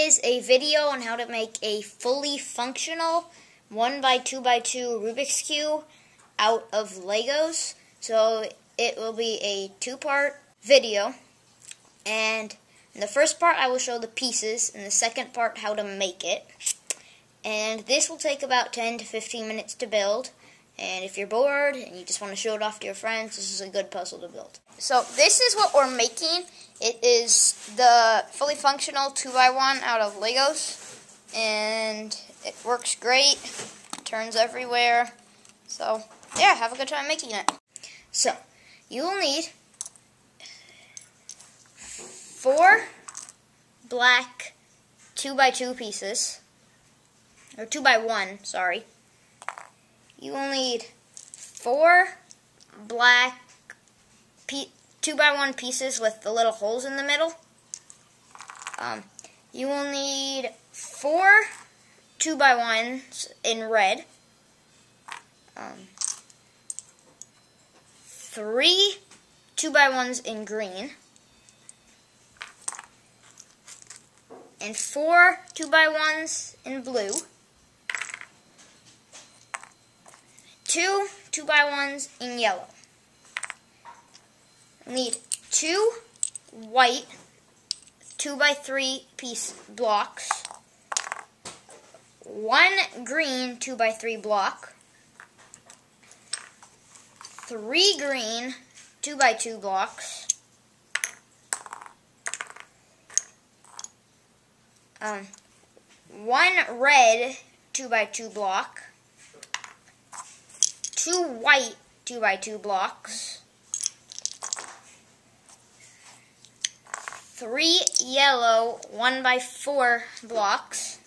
is a video on how to make a fully functional 1x2x2 Rubik's Cube out of Legos. So it will be a two-part video, and in the first part I will show the pieces, and the second part how to make it. And this will take about 10 to 15 minutes to build, and if you're bored and you just want to show it off to your friends, this is a good puzzle to build. So this is what we're making. It is the fully functional 2x1 out of Legos, and it works great, turns everywhere. So yeah, have a good time making it. So you will need 4 black 2x2 pieces, or 2x1, sorry. You will need 4 black 2x1 pieces with the little holes in the middle. You will need 4 2x1s in red. 3 2x1s in green. And 4 2x1s in blue. 2 2x1s in yellow. You'll need 2 white 2x3 piece blocks. 1 green 2x3 block. 3 green 2x2 blocks. 1 red 2x2 block. 2 white 2x2 blocks. 3 yellow 1x4 blocks.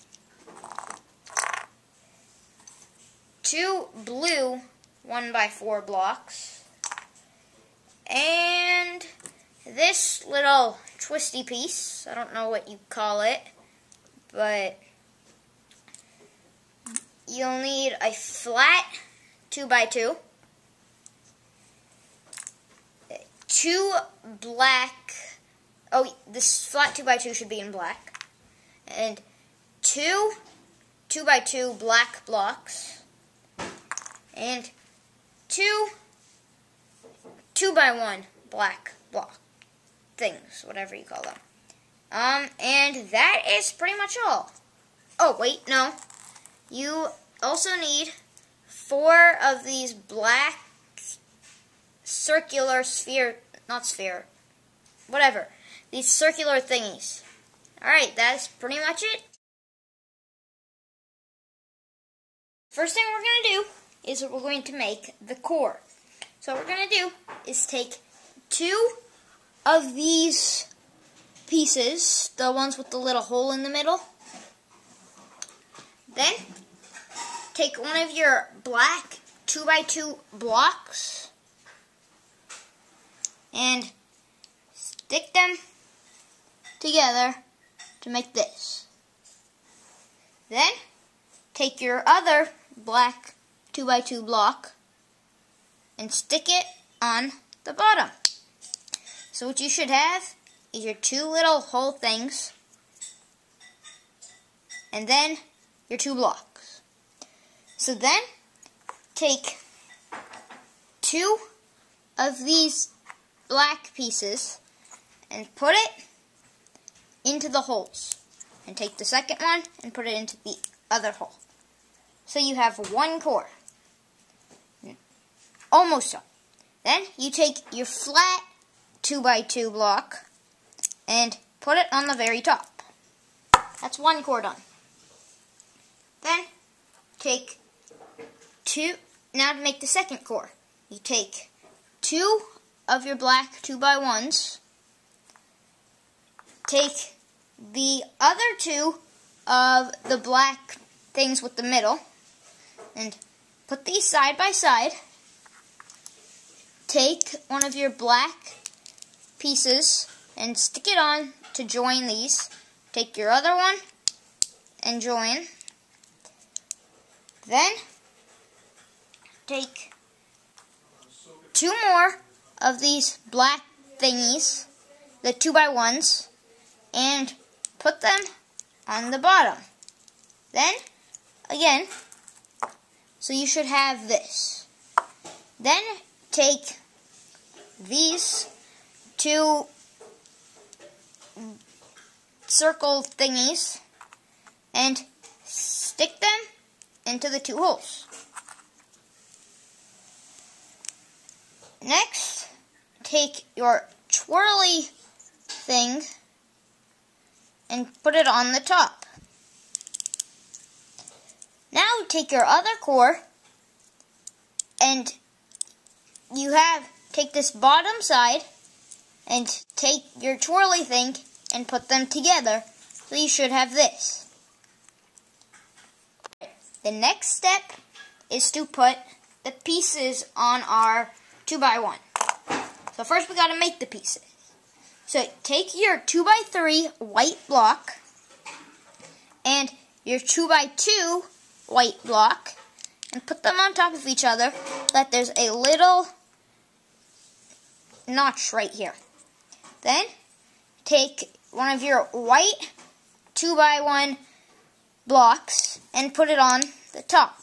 2 blue 1x4 blocks. And this little twisty piece, I don't know what you call it, but you'll need a flat 2x2, 2 black, this flat 2x2 should be in black, and 2 2x2 black blocks, and 2 2x1 black block things, whatever you call them. And that is pretty much all. Oh, wait, no. You also need 4 of these black circular these circular thingies. Alright, that's pretty much it. First thing we're going to do is we're going to make the core. So what we're going to do is take 2 of these pieces, the ones with the little hole in the middle. Then take one of your black 2x2 blocks and stick them together to make this. Then take your other black 2x2 block and stick it on the bottom. So what you should have is your 2 little hole things, and then your 2 blocks. So then take 2 of these black pieces and put it into the holes, and take the second one and put it into the other hole. So you have 1 core. Almost so. Then you take your flat 2x2 block and put it on the very top. That's 1 core done. Then take 2, now to make the second core, you take 2 of your black 2x1s, take the other 2 of the black things with the middle, and put these side by side. Take one of your black pieces and stick it on to join these. Take your other one and join. Then take 2 more of these black thingies, the 2x1s, and put them on the bottom. Then, again, so you should have this. Then, take these two circle thingies and stick them into the two holes. Next, take your twirly thing and put it on the top. Now take your other core and take this bottom side and take your twirly thing and put them together. So you should have this. The next step is to put the pieces on our 2x1. So first we gotta make the pieces. So take your 2x3 white block and your 2x2 white block and put them on top of each other so that there's a little notch right here. Then take one of your white 2x1 blocks and put it on the top.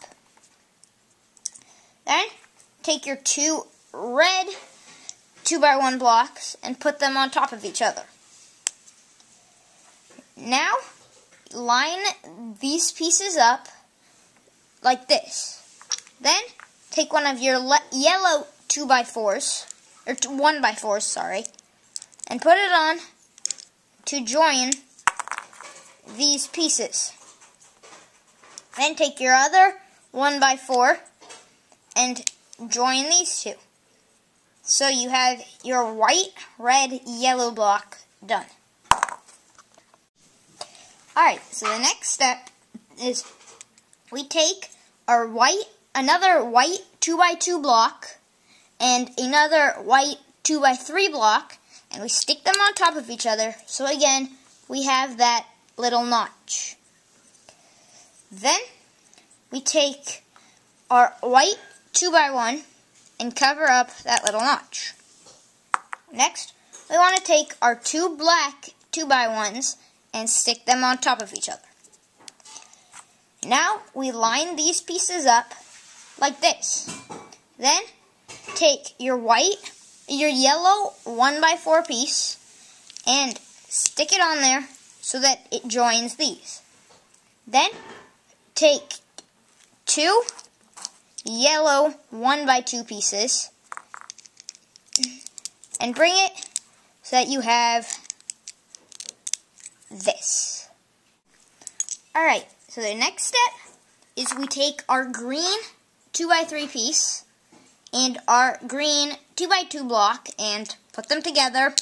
Then take your two red 2x1 blocks and put them on top of each other. Now line these pieces up like this. Then take one of your yellow 2x4s, or 1x4s, sorry, and put it on to join these pieces. Then take your other 1x4 and join these two. So you have your white, red, yellow block done. Alright, so the next step is we take our another white 2x2 block and another white 2x3 block, and we stick them on top of each other. So again, we have that little notch. Then we take our white 2x1 and cover up that little notch. Next, we want to take our two black 2x1s and stick them on top of each other. Now we line these pieces up like this. Then take your yellow 1x4 piece and stick it on there so that it joins these. Then take two yellow 1x2 pieces and bring it so that you have this. Alright, so the next step is we take our green 2x3 piece and our green 2x2 block and put them together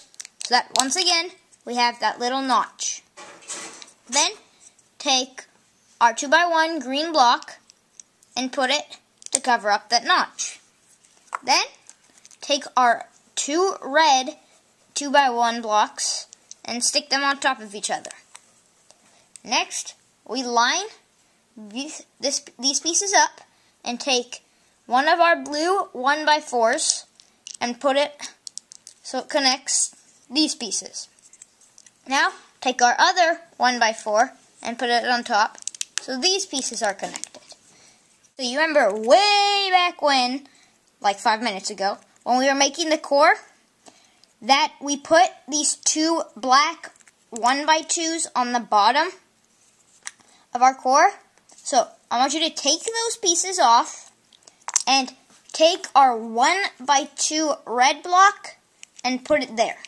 so that once again we have that little notch. Then take our 2x1 green block and put it to cover up that notch. Then take our two red 2x1 blocks and stick them on top of each other. Next, we line these pieces up and take one of our blue 1x4s and put it so it connects these pieces. Now, take our other 1x4 and put it on top so these pieces are connected. So you remember way back when, like 5 minutes ago, when we were making the core, that we put these two black 1x2s on the bottom of our core. So I want you to take those pieces off and take our 1x2 red block and put it there.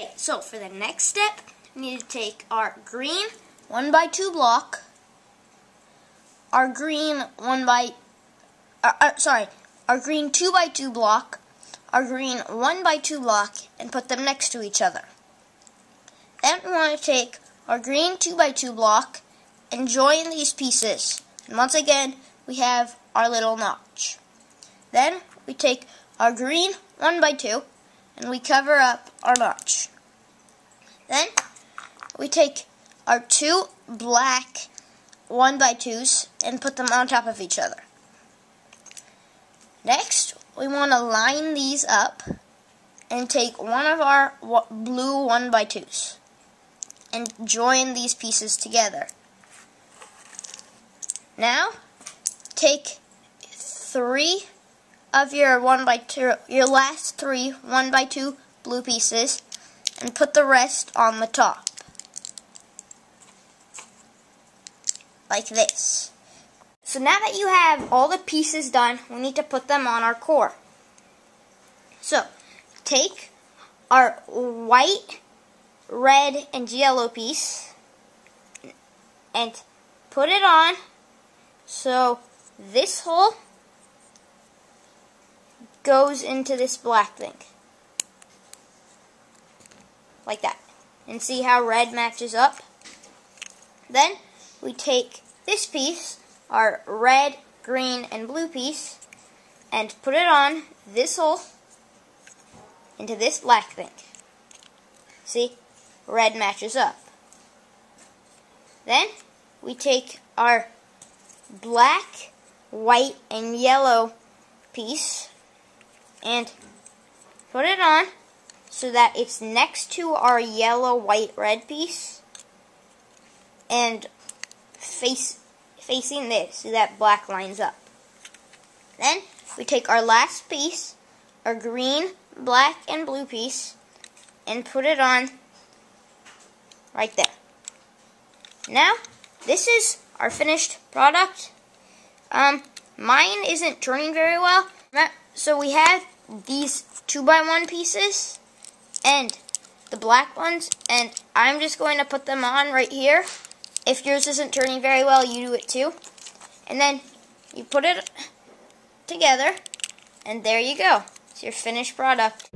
Okay, so for the next step, we need to take our green 1x2 block, our green our green 2x2 block, our green 1x2 block, and put them next to each other. Then we want to take our green 2x2 block and join these pieces. And once again, we have our little notch. Then we take our green 1x2 and we cover up our notch. Then we take our two black 1x2s and put them on top of each other. Next, we want to line these up and take one of our blue 1x2s. and join these pieces together. Now, take 3 of your last 3 1x2 blue pieces and put the rest on the top. Like this. So now that you have all the pieces done, we need to put them on our core. So, take our white, red, and yellow piece and put it on so this hole goes into this black thing. Like that. And see how red matches up? Then we take this piece, our red, green, and blue piece, and put it on this hole into this black thing. See? Red matches up. Then we take our black, white, and yellow piece and put it on so that it's next to our yellow, white, red piece and facing this so that black lines up. Then we take our last piece, our green, black, and blue piece, and put it on right there. Now, this is our finished product. Mine isn't turning very well, so we have these 2x1 pieces and the black ones, and I'm just going to put them on right here. If yours isn't turning very well, you do it too. And then you put it together, and there you go. It's your finished product.